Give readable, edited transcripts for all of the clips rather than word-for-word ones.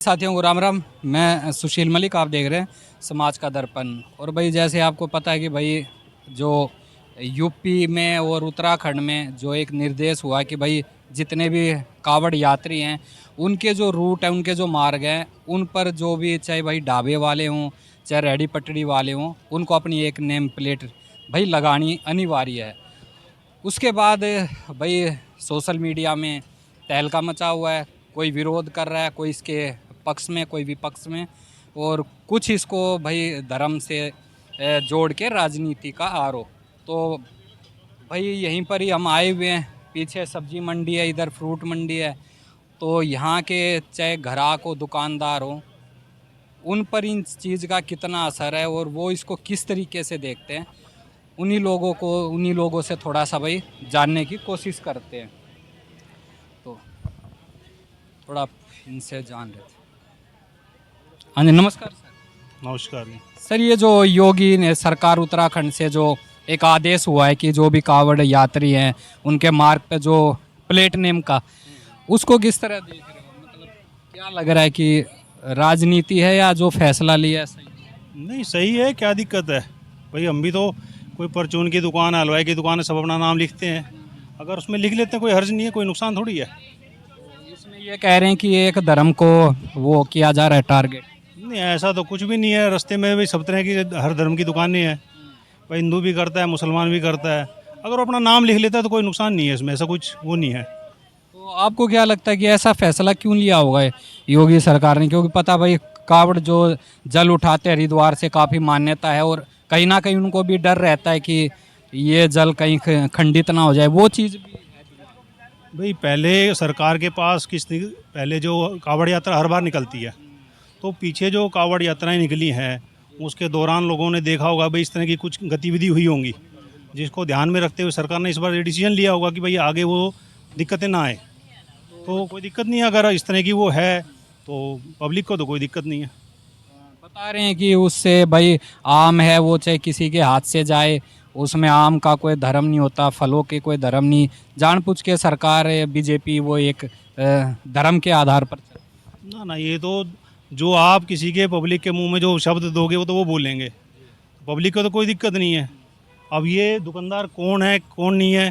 साथियों को राम राम। मैं सुशील मलिक, आप देख रहे हैं समाज का दर्पण। और भाई जैसे आपको पता है कि भाई जो यूपी में और उत्तराखंड में जो एक निर्देश हुआ कि भाई जितने भी कावड़ यात्री हैं उनके जो रूट हैं, उनके जो मार्ग हैं, उन पर जो भी चाहे भाई ढाबे वाले हों चाहे रेहड़ी पटरी वाले हों, उनको अपनी एक नेम प्लेट भाई लगानी अनिवार्य है। उसके बाद भाई सोशल मीडिया में तहलका मचा हुआ है, कोई विरोध कर रहा है, कोई इसके पक्ष में कोई विपक्ष में, और कुछ इसको भाई धर्म से जोड़ के राजनीति का आरोप। तो भाई यहीं पर ही हम आए हुए हैं, पीछे सब्जी मंडी है, इधर फ्रूट मंडी है। तो यहाँ के चाहे ग्राहक हो दुकानदार हो, उन पर इन चीज़ का कितना असर है और वो इसको किस तरीके से देखते हैं, उन्हीं लोगों से थोड़ा सा भाई जानने की कोशिश करते हैं। तो थोड़ा इनसे जान रहे थे। हाँ जी, नमस्कार सर। नमस्कार जी। सर, ये जो योगी ने सरकार उत्तराखंड से जो एक आदेश हुआ है कि जो भी कावड़ यात्री हैं उनके मार्ग पे जो प्लेट नेम का, उसको किस तरह देख रहे हो? मतलब क्या लग रहा है कि राजनीति है या जो फैसला लिया है सही है? नहीं, सही है, क्या दिक्कत है भाई। हम भी तो कोई परचून की दुकान, हलवाई की दुकान है, सब अपना नाम लिखते हैं। अगर उसमें लिख लेते हैं कोई हर्ज नहीं है, कोई नुकसान थोड़ी है। इसमें ये कह रहे हैं कि एक धर्म को वो किया जा रहा है टारगेट। नहीं, ऐसा तो कुछ भी नहीं है। रास्ते में भी सब तरह की हर धर्म की दुकानें हैं भाई। हिंदू भी करता है, मुसलमान भी करता है। अगर वो अपना नाम लिख लेता है तो कोई नुकसान नहीं है इसमें, ऐसा कुछ वो नहीं है। तो आपको क्या लगता है कि ऐसा फैसला क्यों लिया होगा योगी सरकार ने? क्योंकि पता भाई कावड़ जो जल उठाते हैं हरिद्वार से काफ़ी मान्यता है, और कहीं ना कहीं उनको भी डर रहता है कि ये जल कहीं खंडित ना हो जाए, वो चीज़ भी है। भाई पहले सरकार के पास पहले जो कावड़ यात्रा हर बार निकलती है, तो पीछे जो कावड़ यात्राएं निकली हैं उसके दौरान लोगों ने देखा होगा भाई इस तरह की कुछ गतिविधि हुई होंगी, जिसको ध्यान में रखते हुए सरकार ने इस बार ये डिसीजन लिया होगा कि भाई आगे वो दिक्कतें ना आए। तो कोई दिक्कत नहीं है, अगर इस तरह की वो है तो पब्लिक को तो कोई दिक्कत नहीं है। बता रहे हैं कि उससे भाई आम है वो चाहे किसी के हाथ से जाए, उसमें आम का कोई धर्म नहीं होता, फलों के कोई धर्म नहीं, जानबूझ के सरकार बीजेपी वो एक धर्म के आधार पर ना, ये तो जो आप किसी के पब्लिक के मुंह में जो शब्द दोगे वो तो वो बोलेंगे। पब्लिक को तो कोई दिक्कत नहीं है। अब ये दुकानदार कौन है कौन नहीं है,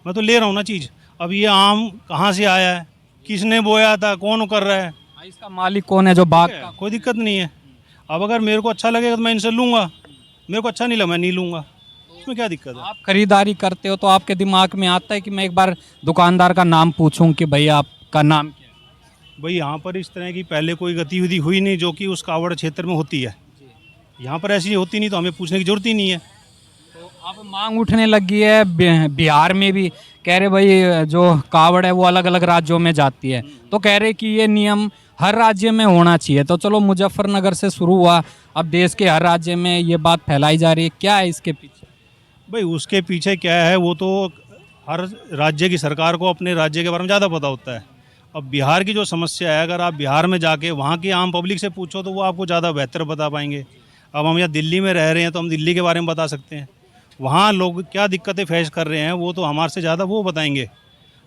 मैं तो ले रहा हूँ ना चीज़। अब ये आम कहाँ से आया है, किसने बोया था, कौन कर रहा है, इसका मालिक कौन है जो बाग का? कोई दिक्कत नहीं है। अब अगर मेरे को अच्छा लगेगा तो मैं इनसे लूँगा, मेरे को अच्छा नहीं लगा मैं नहीं लूँगा, उसमें क्या दिक्कत है। आप खरीदारी करते हो तो आपके दिमाग में आता है कि मैं एक बार दुकानदार का नाम पूछूं कि भाई आपका नाम क्या है? भाई यहाँ पर इस तरह की पहले कोई गतिविधि हुई नहीं जो कि उस कावड़ क्षेत्र में होती है। यहाँ पर ऐसी होती नहीं तो हमें पूछने की जरूरत ही नहीं है। तो अब मांग उठने लगी है बिहार में भी, कह रहे भाई जो कावड़ है वो अलग अलग राज्यों में जाती है, तो कह रहे कि ये नियम हर राज्य में होना चाहिए। तो चलो मुजफ्फरनगर से शुरू हुआ, अब देश के हर राज्य में ये बात फैलाई जा रही है, क्या है इसके पीछे? भाई उसके पीछे क्या है, वो तो हर राज्य की सरकार को अपने राज्य के बारे में ज़्यादा पता होता है। अब बिहार की जो समस्या है, अगर आप बिहार में जाके वहाँ की आम पब्लिक से पूछो तो वो आपको ज़्यादा बेहतर बता पाएंगे। अब हम यहाँ दिल्ली में रह रहे हैं तो हम दिल्ली के बारे में बता सकते हैं, वहाँ लोग क्या दिक्कतें फेस कर रहे हैं वो तो हमारे से ज़्यादा वो बताएंगे।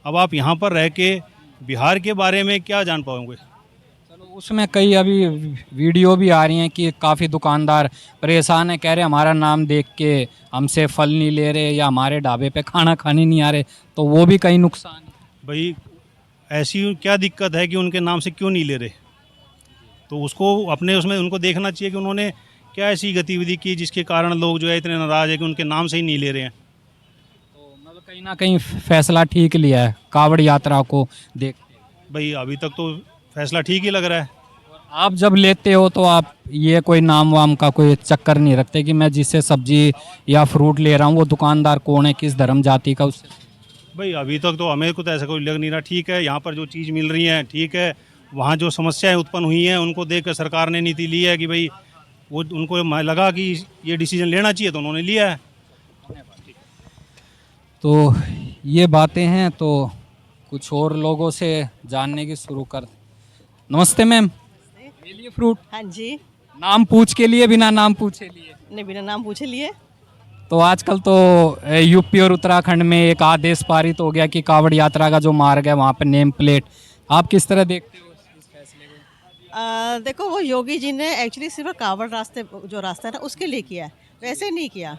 अब आप यहाँ पर रह के बिहार के बारे में क्या जान पाओगे? चलो, उसमें कई अभी वीडियो भी आ रही हैं कि काफ़ी दुकानदार परेशान है, कह रहे हमारा नाम देख के हमसे फल नहीं ले रहे या हमारे ढाबे पे खाना खाने नहीं आ रहे, तो वो भी कई नुकसान है। भाई ऐसी क्या दिक्कत है कि उनके नाम से क्यों नहीं ले रहे? तो उसको अपने उसमें उनको देखना चाहिए कि उन्होंने क्या ऐसी गतिविधि की जिसके कारण लोग जो है इतने नाराज़ है कि उनके नाम से ही नहीं ले रहे हैं। तो मतलब कहीं ना कहीं फैसला ठीक लिया है कावड़ यात्रा को देख। भाई अभी तक तो फैसला ठीक ही लग रहा है। आप जब लेते हो तो आप ये कोई नाम वाम का कोई चक्कर नहीं रखते कि मैं जिससे सब्जी या फ्रूट ले रहा हूँ वो दुकानदार कौन है, किस धर्म जाति का, उससे? भाई अभी तक तो हमें को तो ऐसा कोई लग नहीं रहा। ठीक है, यहाँ पर जो चीज़ मिल रही है ठीक है, वहाँ जो समस्याएं उत्पन्न हुई हैं उनको देख कर सरकार ने नीति ली है कि भाई वो उनको लगा कि ये डिसीजन लेना चाहिए तो उन्होंने लिया है। तो ये बातें हैं, तो कुछ और लोगों से जानने की शुरू कर। नमस्ते मैम, ले लिए फ्रूट? हाँ जी। नाम पूछ के लिए बिना नाम पूछे लिए? नहीं, बिना नाम पूछे लिए। तो आजकल तो यूपी और उत्तराखंड में एक आदेश पारित हो गया कि कावड़ यात्रा का जो मार्ग है वहाँ पे नेम प्लेट, आप किस तरह देखते हो इस फैसले को? देखो वो योगी जी ने एक्चुअली सिर्फ कावड़ रास्ते जो रास्ता है ना उसके लिए किया है, वैसे नहीं किया।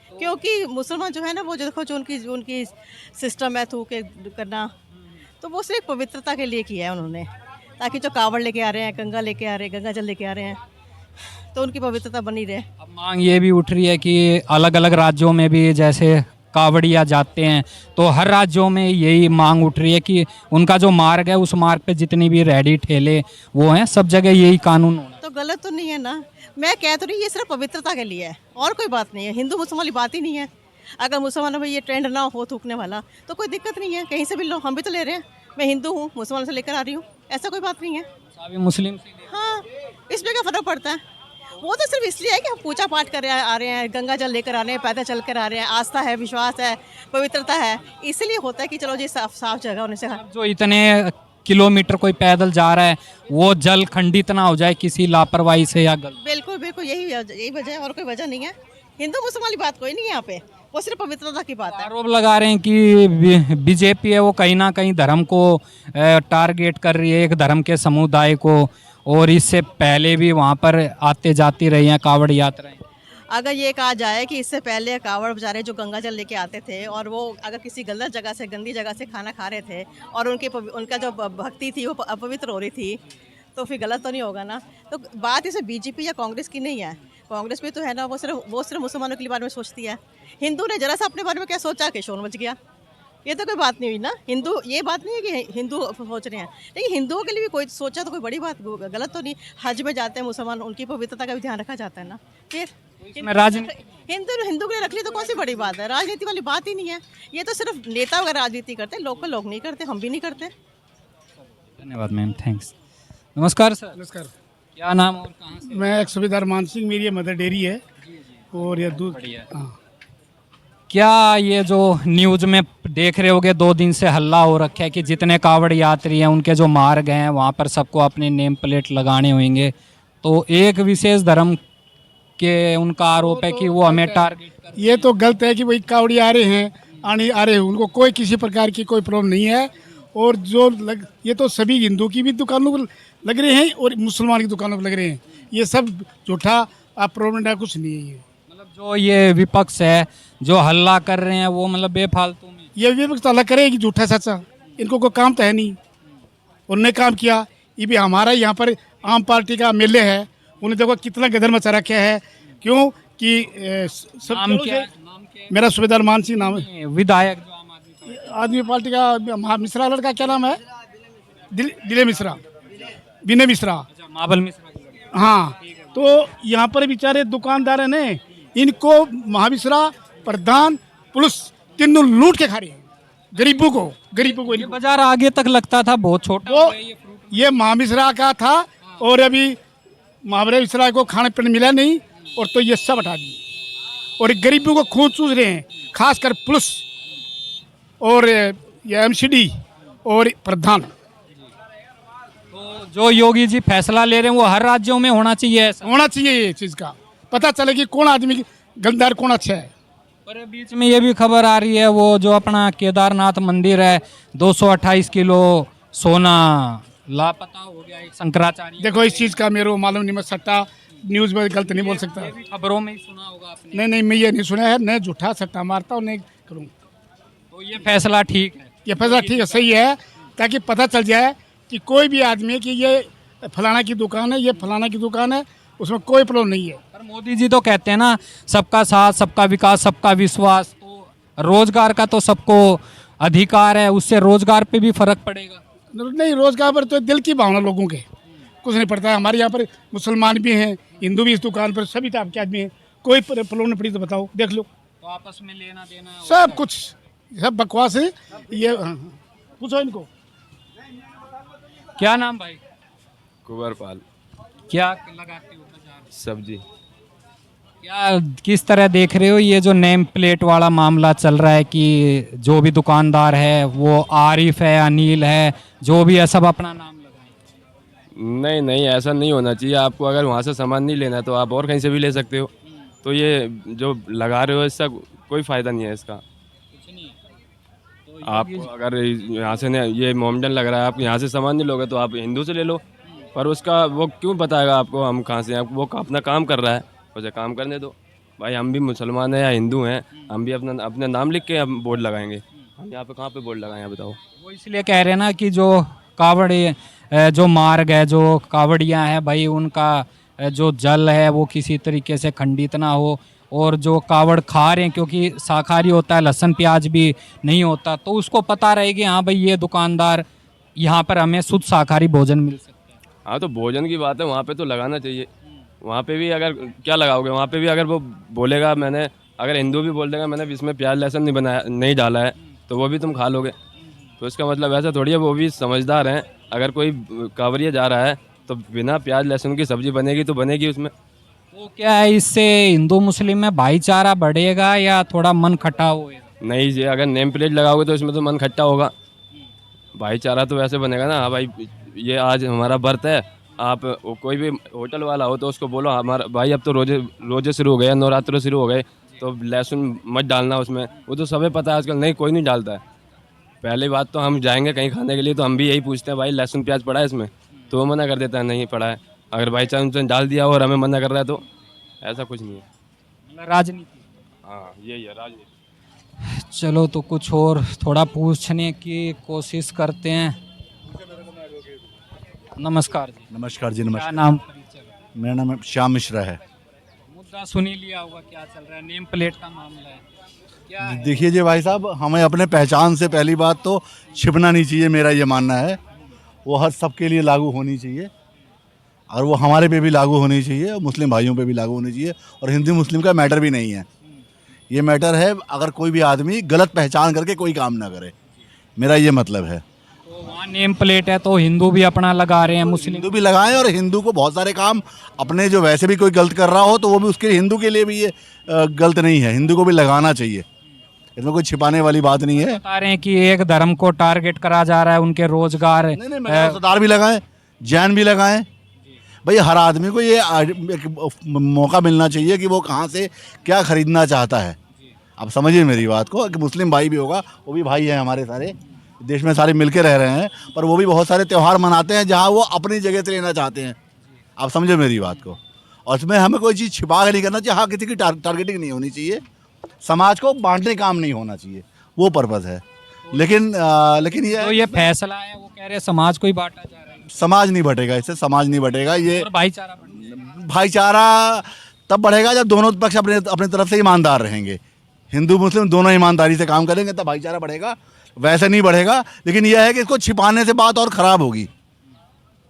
क्योंकि मुसलमान जो है ना वो जो देखो जो उनकी सिस्टम है थू के करना, तो वो सिर्फ पवित्रता के लिए किया है उन्होंने, ताकि जो कावड़ लेके आ रहे हैं, गंगा लेके आ रहे हैं, गंगा जल लेके आ रहे हैं, तो उनकी पवित्रता बनी रहे। अब मांग ये भी उठ रही है कि अलग अलग राज्यों में भी जैसे कावड़िया जाते हैं, तो हर राज्यों में यही मांग उठ रही है कि उनका जो मार्ग है उस मार्ग पे जितनी भी रेहड़ी ठेले वो हैं सब जगह यही कानून होना। तो गलत तो नहीं है ना, मैं कह तो रही ये सिर्फ पवित्रता के लिए है और कोई बात नहीं है, हिंदू मुसलमान वाली बात ही नहीं है। अगर मुसलमानों में ये ट्रेंड ना हो थूकने वाला तो कोई दिक्कत नहीं है, कहीं से भी लो, हम भी तो ले रहे हैं। मैं हिंदू हूँ, मुसलमान से लेकर आ रही हूँ, ऐसा कोई बात नहीं है। अभी मुस्लिम से हाँ, इसमें क्या फ़र्क पड़ता है? वो तो सिर्फ इसलिए है कि हम पूजा पाठ कर आ रहे हैं, गंगा जल लेकर आ रहे हैं, पैदल चल कर आ रहे हैं, आस्था है, विश्वास है, पवित्रता है, इसलिए होता है कि चलो जी साफ साफ जगह होने से। जो इतने किलोमीटर कोई पैदल जा रहा है वो जल खंडित ना हो जाए किसी लापरवाही से या गलती। बिल्कुल बिल्कुल यही वजह है और कोई वजह नहीं है। हिंदू मुसलमान वाली बात कोई नहीं है यहाँ पे, वो सिर्फ पवित्रता की बात है। आरोप लगा रहे हैं कि बीजेपी है वो कहीं ना कहीं धर्म को टारगेट कर रही है, एक धर्म के समुदाय को, और इससे पहले भी वहाँ पर आते जाती रही हैं कावड़ यात्राएं। अगर ये कहा जाए कि इससे पहले कावड़ बेचारे जो गंगा जल लेके आते थे और वो अगर किसी गलत जगह से, गंदी जगह से खाना खा रहे थे और उनका जो भक्ति थी वो अपवित्र हो रही थी, तो फिर गलत तो नहीं होगा ना। तो बात इसे बीजेपी या कांग्रेस की नहीं है, कांग्रेस में तो है ना वो सिर्फ मुसलमानों के बारे में सोचती है। हिंदू ने जरा सा अपने बारे में क्या सोचा कि शोर मच गया, ये तो कोई बात नहीं हुई ना। हिंदू ये बात नहीं है कि हिंदू सोच रहे हैं, लेकिन हिंदुओं के लिए भी कोई सोचा तो कोई बड़ी बात गलत तो नहीं। हज में जाते हैं मुसलमान, उनकी पवित्रता का भी ध्यान रखा जाता है ना। फिर इसमें राजनीति हिंदू के लिए रख ली तो कौन सी बड़ी बात है, राजनीति वाली बात ही नहीं है। ये तो सिर्फ नेता वगैरह राजनीति करते हैं, लोकल लोग नहीं करते, हम भी नहीं करते। धन्यवाद मैम, थैंक्स। नमस्कार सर। नमस्कार। क्या नाम और कहाँ से? मैं एक सूबेदार मान सिंह, मेरी ये मदर डेयरी है और ये दूध। बढ़िया। हाँ, क्या ये जो न्यूज में देख रहे होगे 2 दिन से हल्ला हो रखा है कि जितने कावड़ यात्री हैं उनके जो मार्ग हैं वहाँ पर सबको अपने नेम प्लेट लगाने होंगे, तो एक विशेष धर्म के उनका आरोप है कि वो हमें टारगेट कर। ये तो गलत है कि भाई कावड़ी आ रहे हैं, आ रहे हैं, उनको कोई किसी प्रकार की कोई प्रॉब्लम नहीं है। और ये तो सभी हिंदू की भी दुकानों पर लग रहे हैं और मुसलमान की दुकानों पर लग रहे हैं। ये सब झूठा आप प्रॉब्लम है, कुछ नहीं है। ये मतलब जो ये विपक्ष है जो हल्ला कर रहे हैं वो मतलब बेफालतू में। ये विपक्ष तो अलग करे कि झूठा सच्चा, इनको कोई काम तो है नहीं। उन्होंने काम किया, ये भी हमारा यहाँ पर आम पार्टी का एमएलए है, उन्हें देखो कितना गदर मचा रखा है। क्यों कि सब नाम क्या है? नाम क्या है? मेरा सूबेदार मान सिंह नाम है। विधायक जो आदमी पार्टी का मिश्रा लड़का क्या नाम है, दिले मिश्रा, विनय मिश्रा। अच्छा, मावल मिश्रा। हाँ, तो यहाँ पर बेचारे दुकानदार है ने इनको महामिश्रा, प्रधान, पुलिस तीनों लूट के खा रहे हैं गरीबों को ये बाजार आगे तक लगता था बहुत छोटा वो हो गया ये फ्रूट। ये महामिश्रा का था और अभी महावरा मिश्रा को खाने पीने मिला नहीं और तो ये सब हटा दिए और गरीबों को खून चूस रहे हैं, खासकर पुलिस और ये एमसीडी और प्रधान। तो जो योगी जी फैसला ले रहे हैं वो हर राज्यों में होना चाहिए ऐसा। होना चाहिए ये चीज़ का पता चले कि कौन आदमी गंदार कौन अच्छा है। पर बीच में ये भी खबर आ रही है वो जो अपना केदारनाथ मंदिर है 228 किलो सोना लापता हो गया एक शंकराचार्य। देखो इस चीज़ का मेरे को मालूम नहीं, मैं सट्टा न्यूज़ में गलत नहीं बोल सकता। खबरों में ही सुना होगा आपने। नहीं, मैं ये नहीं सुना है, मैं झूठा सट्टा मारता हूँ, नहीं करूँ। तो ये फैसला ठीक है। ये फैसला ठीक है, सही है, ताकि पता चल जाए कि कोई भी आदमी कि ये फलाना की दुकान है, ये फलाना की दुकान है, उसमें कोई प्रॉब्लम नहीं है। पर मोदी जी तो कहते हैं ना सबका साथ सबका विकास सबका विश्वास, तो रोजगार का तो सबको अधिकार है, उससे रोजगार पे भी फर्क पड़ेगा। नहीं, रोजगार पर तो दिल की भावना लोगों के कुछ नहीं पड़ता है। हमारे यहाँ पर मुसलमान भी हैं, हिंदू भी इस दुकान पर, सभी टाइप के आदमी हैं, कोई प्रॉब्लम नहीं पड़ी तो बताओ, देख लो। तो आपस में लेना देना सब कुछ सब बकवास है ये। पूछो इनको। क्या नाम भाई? कुंवरपाल। क्या लगाते हो बाजार? सब्जी। क्या किस तरह देख रहे हो ये जो नेम प्लेट वाला मामला चल रहा है कि जो भी दुकानदार है वो आरिफ है, अनिल है, जो भी है सब अपना नाम लगाए? नहीं नहीं, ऐसा नहीं होना चाहिए। आपको अगर वहाँ से सामान नहीं लेना है तो आप और कहीं से भी ले सकते हो। तो ये जो लगा रहे हो इसका कोई फ़ायदा नहीं है इसका। कुछ नहीं है। तो आपको अगर यहाँ से ये मोमडन लग रहा है, आप यहाँ से सामान नहीं लोगे तो आप हिंदू से ले लो, पर उसका वो क्यों बताएगा आपको हम कहाँ से हैं? वो अपना काम कर रहा है, उसे काम करने दो भाई। हम भी मुसलमान हैं या हिंदू हैं, हम भी अपना अपने नाम लिख के हम बोर्ड लगाएंगे। हम यहाँ पे कहाँ पे बोर्ड लगाएं, बताओ। वो इसलिए कह रहे हैं ना कि जो कावड़ी जो मार्ग है, जो कावड़ियाँ हैं भाई, उनका जो जल है वो किसी तरीके से खंडित ना हो, और जो कावड़ खा रहे हैं क्योंकि शाकाहारी होता है, लहसुन प्याज भी नहीं होता, तो उसको पता रहे कि हाँ भाई ये दुकानदार यहाँ पर हमें शुद्ध शाकाहारी भोजन मिल सकता है। हाँ तो भोजन की बात है, वहाँ पे तो लगाना चाहिए। वहाँ पे भी अगर क्या लगाओगे, वहाँ पे भी अगर वो बोलेगा मैंने, अगर हिंदू भी बोल देगा मैंने इसमें प्याज लहसुन नहीं बनाया, नहीं डाला है, तो वो भी तुम खा लोगे। तो इसका मतलब ऐसा थोड़ी है, वो भी समझदार हैं। अगर कोई कांवरिया जा रहा है तो बिना प्याज लहसुन की सब्जी बनेगी तो बनेगी उसमें। तो क्या है, इससे हिंदू मुस्लिम में भाईचारा बढ़ेगा या थोड़ा मन खटा होएगा? नहीं जी, अगर नेम प्लेट लगाओगे तो इसमें तो मन खट्टा होगा। भाईचारा तो वैसे बनेगा ना, हाँ भाई ये आज हमारा व्रत है, आप कोई भी होटल वाला हो तो उसको बोलो हमारा भाई अब तो रोजे शुरू हो गए, नवरात्र शुरू हो गए, तो लहसुन मत डालना उसमें। वो तो सबे पता है आजकल, नहीं कोई नहीं डालता है। पहली बात तो हम जाएंगे कहीं खाने के लिए तो हम भी यही पूछते हैं भाई लहसुन प्याज पड़ा है इसमें, तो वो मना कर देता है नहीं पड़ा है। अगर भाई चांस उसने डाल दिया और हमें मना कर रहा है तो ऐसा कुछ नहीं है। मतलब राजनीति। हाँ यही है राजनीति। चलो तो कुछ और थोड़ा पूछने की कोशिश करते हैं। नमस्कार जी। नमस्कार जी, क्या नमस्कार। नाम, परिचय? मेरा नाम श्याम मिश्रा है। मुद्दा सुन ही लिया होगा, क्या चल रहा है, नेम प्लेट का मामला है, क्या है? देखिए जी भाई साहब, हमें अपने पहचान से पहली बात तो छिपना नहीं चाहिए, मेरा ये मानना है। वो हर सबके लिए लागू होनी चाहिए, और वो हमारे पे भी लागू होनी चाहिए, और मुस्लिम भाइयों पे भी लागू होनी चाहिए। और हिंदू मुस्लिम का मैटर भी नहीं है, ये मैटर है अगर कोई भी आदमी गलत पहचान करके कोई काम ना करे, मेरा ये मतलब है। तो वहाँ नेम प्लेट है तो हिंदू भी अपना लगा रहे हैं, मुस्लिम हिंदू भी लगाएं, और हिंदू को बहुत सारे काम अपने जो वैसे भी कोई गलत कर रहा हो तो वो भी उसके हिंदू के लिए भी ये गलत नहीं है, हिंदू को भी लगाना चाहिए। इसमें कोई छिपाने वाली बात नहीं है। बता रहे हैं कि एक धर्म को टारगेट करा जा रहा है, उनके रोजगार। नहीं, मैं सरदार भी लगाएं, जैन भी लगाएं भाई। हर आदमी को ये एक मौका मिलना चाहिए कि वो कहाँ से क्या खरीदना चाहता है। आप समझिए मेरी बात को, कि मुस्लिम भाई भी होगा, वो भी भाई है हमारे, सारे देश में सारे मिलके रह रहे हैं, पर वो भी बहुत सारे त्यौहार मनाते हैं जहाँ वो अपनी जगह से लेना चाहते हैं। आप समझे मेरी बात को। और इसमें हमें कोई चीज़ छिपा के नहीं करना चाहिए। हाँ, किसी की टारगेटिंग नहीं होनी चाहिए, समाज को बांटने काम नहीं होना चाहिए, वो पर्पज़ है। लेकिन तो ये फैसला है, वो कह रहे हैं समाज को ही बांटा जा रहा है, समाज नहीं बटेगा, इससे समाज नहीं बटेगा। ये और भाईचारा बढ़ेगा। भाईचारा तब बढ़ेगा जब दोनों पक्ष अपने तरफ से ईमानदार रहेंगे। हिंदू मुस्लिम दोनों ईमानदारी से काम करेंगे तब भाईचारा बढ़ेगा, वैसे नहीं बढ़ेगा। लेकिन यह है कि इसको छिपाने से बात और ख़राब होगी,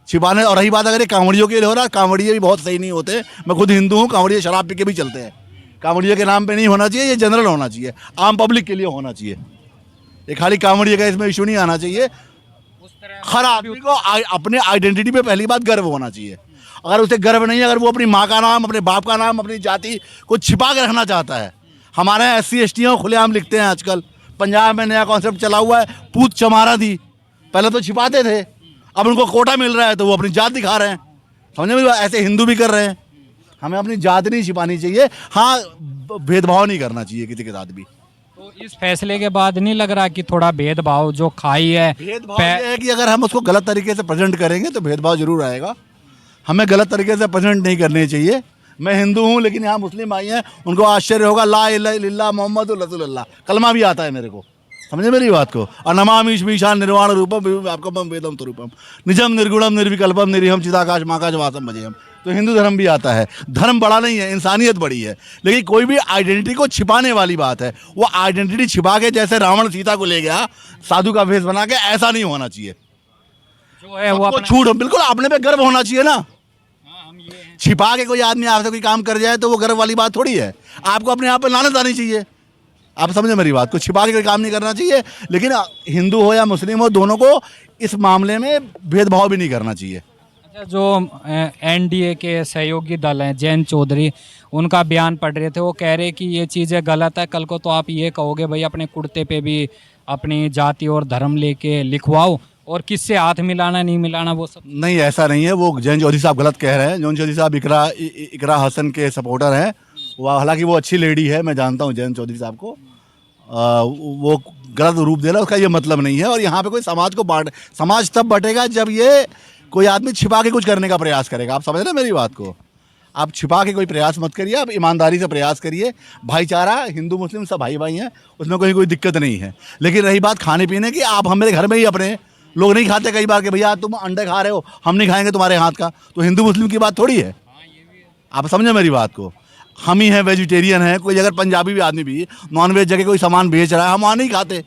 छिपाने। और रही बात अगर ये कांवड़ियों के लिए हो रहा, कांवड़िए भी बहुत सही नहीं होते। मैं खुद हिंदू हूँ, कांवड़िए शराब पी के भी चलते हैं। कांवड़िए के नाम पे नहीं होना चाहिए, ये जनरल होना चाहिए, आम पब्लिक के लिए होना चाहिए। ये खाली कांवड़िए का इसमें इशू नहीं आना चाहिए। हर आदमी को अपने आइडेंटिटी पे पहली बात गर्व होना चाहिए। अगर उसे गर्व नहीं है, अगर वो अपनी माँ का नाम, अपने बाप का नाम, अपनी जाति को छिपा के रखना चाहता है। हमारे यहाँ SC ST खुलेआम लिखते हैं आजकल। पंजाब में नया कॉन्सेप्ट चला हुआ है, पूत चमारा दी। पहले तो छिपाते थे, अब उनको कोटा मिल रहा है तो वो अपनी जात दिखा रहे हैं। समझे मेरी बात? ऐसे हिंदू भी कर रहे हैं। हमें अपनी जात नहीं छिपानी चाहिए, हाँ भेदभाव नहीं करना चाहिए किसी के साथ भी। तो इस फैसले के बाद नहीं लग रहा कि थोड़ा भेदभाव जो खाई है, भेदभाव ये है कि अगर हम उसको गलत तरीके से प्रेजेंट करेंगे तो भेदभाव जरूर आएगा। हमें गलत तरीके से प्रेजेंट नहीं करने चाहिए। मैं हिंदू हूँ, लेकिन यहाँ मुस्लिम भाई हैं, उनको आश्चर्य होगा, ला इलाहा इल्लल्लाह मोहम्मद रसूलुल्लाह कलमा भी आता है मेरे को। समझे मेरी बात को। और नमामि ईशान निर्वाण रूपम आपकम वेदम स्वरूपम निजम निर्गुणम निर्विकल्पम निरीहम चिदाकाश माकाश वासम भजेयम। तो हिंदू धर्म भी आता है। धर्म बड़ा नहीं है, इंसानियत बड़ी है। लेकिन कोई भी आइडेंटिटी को छिपाने वाली बात है। वो आइडेंटिटी छिपा के, जैसे रावण सीता को ले गया साधु का भेष बना के, ऐसा नहीं होना चाहिए। जो है वो अपना छूट, बिल्कुल अपने पे गर्व होना चाहिए ना। हम ये हैं। छिपा के कोई आदमी आपसे कोई काम कर जाए तो वो गर्व वाली बात थोड़ी है। आपको अपने आप पे लानत आनी चाहिए। आप समझे मेरी बात को। छिपा के कोई काम नहीं करना चाहिए। लेकिन हिंदू हो या मुस्लिम हो, दोनों को इस मामले में भेदभाव भी नहीं करना चाहिए। अच्छा, जो NDA के सहयोगी दल हैं, जयंत चौधरी, उनका बयान पढ़ रहे थे, वो कह रहे कि ये चीज़ें गलत है। कल को तो आप ये कहोगे भाई अपने कुर्ते पे भी अपनी जाति और धर्म लेके लिखवाओ, और किससे हाथ मिलाना नहीं मिलाना वो सब। नहीं, ऐसा नहीं है। वो जयंत चौधरी साहब गलत कह रहे हैं। जयंत चौधरी साहब इकरा हसन के सपोर्टर हैं। वो हालांकि वो अच्छी लेडी है, मैं जानता हूँ जयंत चौधरी साहब को। वो गलत रूप दे रहा है, उसका ये मतलब नहीं है। और यहाँ पे कोई समाज को बांट, समाज तब बटेगा जब ये कोई आदमी छिपा के कुछ करने का प्रयास करेगा। आप समझ रहे हैं मेरी बात को? आप छिपा के कोई प्रयास मत करिए, आप ईमानदारी से प्रयास करिए। भाईचारा हिंदू मुस्लिम सब भाई भाई हैं, उसमें कोई दिक्कत नहीं है। लेकिन रही बात खाने पीने की, आप हम मेरे घर में ही अपने लोग नहीं खाते कई बार कि भैया तुम अंडे खा रहे हो, हम नहीं खाएंगे तुम्हारे हाथ का, तो हिंदू मुस्लिम की बात थोड़ी है। आप समझे मेरी बात को? हम ही हैं वेजिटेरियन हैं, कोई अगर पंजाबी भी आदमी भी नॉनवेज जगह कोई सामान बेच रहा है, हम वहाँ नहीं खाते।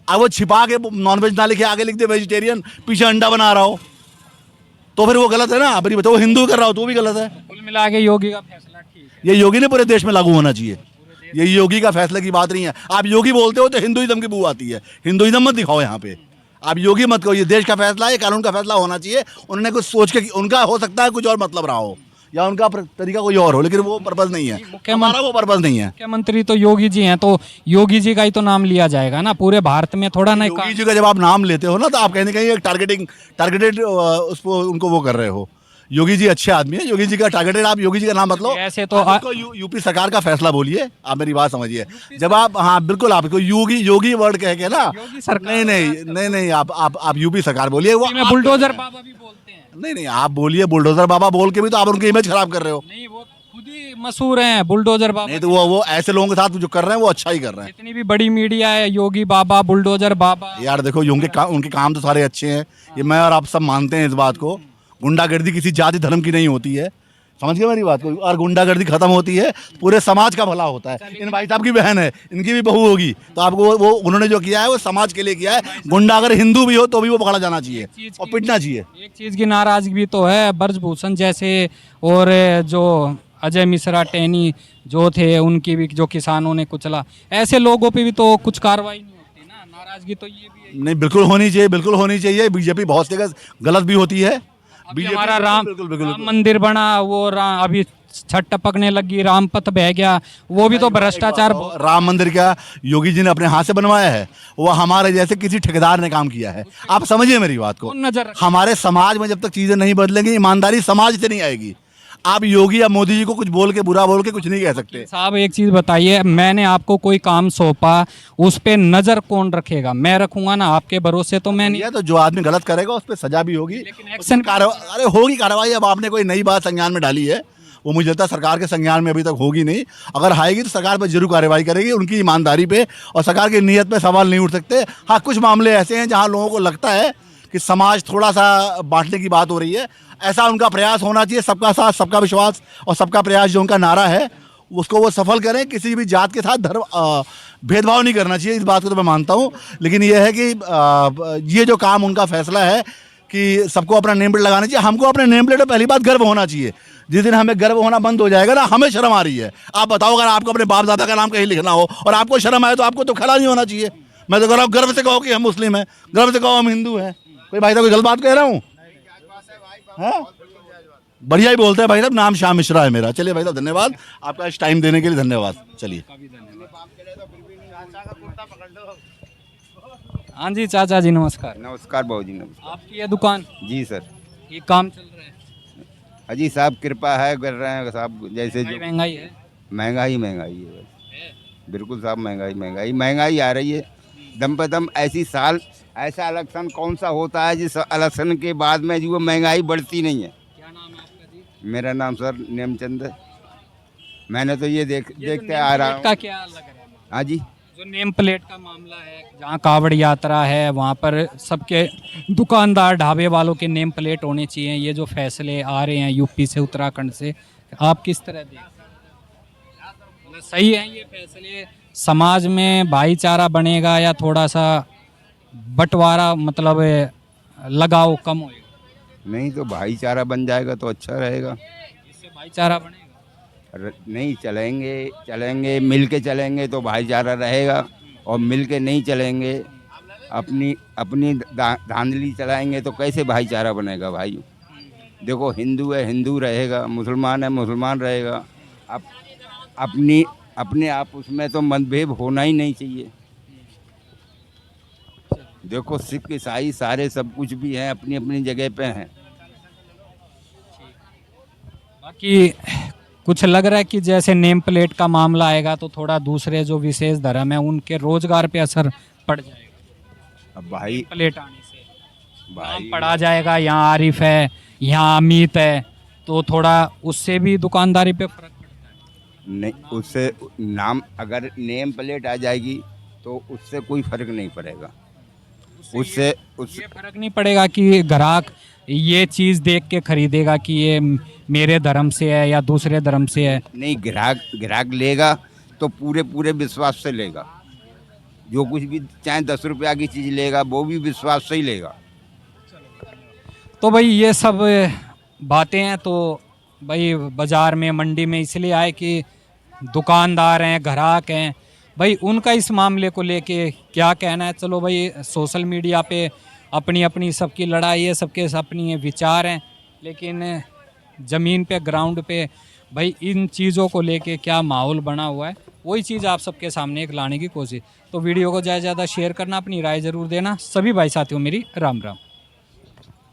अब वो छिपा के नॉनवेज ना लिखे आगे लिख दे वेजिटेरियन, पीछे अंडा बना रहा हो, तो फिर वो गलत है ना। आप बताओ, हिंदू कर रहा हो तो भी गलत है। कुल मिला के योगी का फैसला ठीक है। ये योगी ने पूरे देश में लागू होना चाहिए, ये योगी का फैसले की बात नहीं है। आप योगी बोलते हो तो हिंदुइज्म की बू आती है, हिंदुइज्म मत दिखाओ यहाँ पे। आप योगी मत कहो, ये देश का फैसला है, कानून का फैसला होना चाहिए। उन्होंने कुछ सोच के, उनका हो सकता है कुछ और मतलब रहा हो या उनका तरीका कोई और हो, लेकिन वो पर्पज नहीं है, हमारा वो पर्पज नहीं है। मुख्यमंत्री तो योगी जी हैं, तो योगी जी का ही तो नाम लिया जाएगा ना, पूरे भारत में थोड़ा ना। योगी जी का जब आप नाम लेते हो ना, तो आप कहीं ना कहीं एक टारगेटेड उसको उनको वो कर रहे हो। योगी जी अच्छे आदमी है, योगी जी का टारगेटेड, आप योगी जी का नाम मत लो। ऐसे तो आप उसको यूपी सरकार का फैसला बोलिए। आप मेरी बात समझिए, जब आप, हाँ बिल्कुल, आपको योगी वर्ड कह के ना, योगी सरकार, नहीं, आप यूपी सरकार बोलिए। वो में बुलडोजर बाबा भी बोलते हैं। नहीं, आप बोलिए बुलडोजर बाबा बोल के भी तो आप उनकी इमेज खराब कर रहे हो। नहीं, वो खुद ही मशहूर हैं बुलडोजर बाबा। नहीं तो वो ऐसे लोगों के साथ जो कर रहे हैं वो अच्छा ही कर रहे हैं। जितनी भी बड़ी मीडिया है, योगी बाबा, बुलडोजर बाबा। यार देखो, उनके काम तो सारे अच्छे हैं, ये मैं और आप सब मानते हैं इस बात को। गुंडागर्दी किसी जाति धर्म की नहीं होती है, समझ गए मेरी बात को? और गुंडागर्दी खत्म होती है, पूरे समाज का भला होता है। इन भाई साहब की बहन है, इनकी भी बहू होगी, तो आपको वो उन्होंने जो किया है वो समाज के लिए किया है। गुंडा अगर हिंदू भी हो तो भी वो पकड़ा जाना चाहिए और पिटना चाहिए। एक चीज की नाराजगी भी तो है, ब्रजभूषण जैसे और जो अजय मिश्रा टहनी जो थे, उनकी भी जो किसानों ने कुचला, ऐसे लोगों पे भी तो कुछ कार्रवाई नहीं होती ना। नाराजगी तो ये भी है। नहीं, बिल्कुल होनी चाहिए, बिल्कुल होनी चाहिए। बीजेपी बहुत जगह गलत भी होती है। बीजेपी हमारा राम बिल्कुल मंदिर बना, वो अभी छत टपकने लगी, राम पथ बह गया, वो भी तो भ्रष्टाचार। राम मंदिर क्या योगी जी ने अपने हाथ से बनवाया है? वो हमारे जैसे किसी ठेकेदार ने काम किया है। आप समझिए मेरी बात को। नजर हमारे समाज में जब तक चीजें नहीं बदलेंगी, ईमानदारी समाज से नहीं आएगी। आप योगी या मोदी जी को कुछ बोल के, बुरा बोल के कुछ नहीं कह सकते। साहब एक चीज बताइए, मैंने आपको कोई काम सौंपा, उस पे नजर कौन रखेगा? मैं रखूंगा ना, आपके भरोसे तो मैं नहीं। ये तो जो आदमी गलत करेगा उस पर सजा भी होगी, लेकिन एक्शन अरे होगी कार्रवाई। अब आपने कोई नई बात संज्ञान में डाली है, वो मुझे लगता है सरकार के संज्ञान में अभी तक होगी नहीं। अगर आएगी तो सरकार पर जरूर कार्रवाई करेगी, उनकी ईमानदारी पे और सरकार की नीयत पे सवाल नहीं उठ सकते। हाँ, कुछ मामले ऐसे हैं जहाँ लोगों को लगता है कि समाज थोड़ा सा बांटने की बात हो रही है, ऐसा उनका प्रयास होना चाहिए। सबका साथ, सबका विश्वास और सबका प्रयास जो उनका नारा है, उसको वो सफल करें। किसी भी जात के साथ धर्म भेदभाव नहीं करना चाहिए, इस बात को तो मैं मानता हूँ। लेकिन यह है कि ये जो काम उनका फैसला है कि सबको अपना नेम प्लेट लगाना चाहिए। हमको अपने नेम प्लेट पर पहली बात गर्व होना चाहिए। जिस दिन हमें गर्व होना बंद हो जाएगा ना, हमें शर्म आ रही है। आप बताओ, अगर आपको अपने बाप दादा का नाम कहीं लिखना हो और आपको शर्म आए तो आपको तो खड़ा नहीं होना चाहिए। मैं तो कह रहा हूँ, गर्व से कहो कि हम मुस्लिम हैं, गर्व से कहो हम हिंदू हैं। कोई भाई साहब कोई गलत बात कह रहा हूँ? बढ़िया ही बोलते हैं भाई साहब। नाम श्याम मिश्रा है मेरा। चलिए भाई साहब, धन्यवाद आपका इस टाइम देने के लिए, धन्यवाद। चलिए। हाँ जी चाचा जी, नमस्कार। नमस्कार बाबू जी, नमस्कार। आपकी ये दुकान, जी सर। ये काम चल रहा है? अजी साहब कृपा है, कर रहे हैं साहब। जैसे जो महंगाई है, महंगाई है बस। बिल्कुल साहब, महंगाई आ रही है दम पे दम। ऐसी साल ऐसा इलेक्शन कौन सा होता है जिस इलेक्शन के बाद में जो महंगाई बढ़ती नहीं है? क्या नाम है आपका जी? मेरा नाम सर नेमचंद है। मैंने तो ये देखते आ रहा हूँ। का क्या लग रहा है? हाँ जी, जो नेम प्लेट का मामला है, जहाँ कावड़ यात्रा है वहाँ पर सबके दुकानदार ढाबे वालों के नेम प्लेट होने चाहिए। ये जो फैसले आ रहे हैं यूपी से, उत्तराखंड से, आप किस तरह देखते हैं? सही है ये फैसले? समाज में भाईचारा बनेगा या थोड़ा सा बंटवारा, मतलब लगाव कम होगा? नहीं तो भाईचारा बन जाएगा तो अच्छा रहेगा। इससे भाईचारा बनेगा? नहीं चलेंगे मिल के चलेंगे तो भाईचारा रहेगा, और मिल के नहीं चलेंगे, अपनी धांधली चलाएंगे तो कैसे भाईचारा बनेगा भाई? देखो, हिंदू है हिंदू रहेगा, मुसलमान है मुसलमान रहेगा। अपने आप उसमें तो मतभेद होना ही नहीं चाहिए। देखो, सिख ईसाई सारे सब कुछ भी हैं, अपनी अपनी जगह पे हैं। बाकी कुछ लग रहा है कि जैसे नेम प्लेट का मामला आएगा तो थोड़ा दूसरे जो विशेष धर्म है उनके रोजगार पे असर पड़ जाएगा अब भाई प्लेट आने से। नाम पढ़ा जाएगा, यहाँ आरिफ है, यहाँ अमित है, तो थोड़ा उससे भी दुकानदारी पे फर्क पड़ता है। नहीं, उससे नाम अगर नेम प्लेट आ जाएगी तो उससे कोई फर्क नहीं पड़ेगा। उससे ये फर्क नहीं पड़ेगा कि ग्राहक ये चीज़ देख के खरीदेगा कि ये मेरे धर्म से है या दूसरे धर्म से है। नहीं, ग्राहक लेगा तो पूरे विश्वास से लेगा। जो कुछ भी चाहे 10 रुपया की चीज़ लेगा वो भी विश्वास से ही लेगा। तो भाई ये सब बातें हैं, तो भाई बाज़ार में मंडी में इसलिए आए कि दुकानदार हैं, ग्राहक हैं, भाई उनका इस मामले को लेके क्या कहना है। चलो भाई सोशल मीडिया पे अपनी अपनी सबकी लड़ाई है, सबके अपनी विचार हैं, लेकिन ज़मीन पे ग्राउंड पे भाई इन चीज़ों को लेके क्या माहौल बना हुआ है वही चीज़ आप सबके सामने एक लाने की कोशिश। तो वीडियो को ज़्यादा से ज़्यादा शेयर करना, अपनी राय ज़रूर देना। सभी भाई साथियों मेरी राम राम।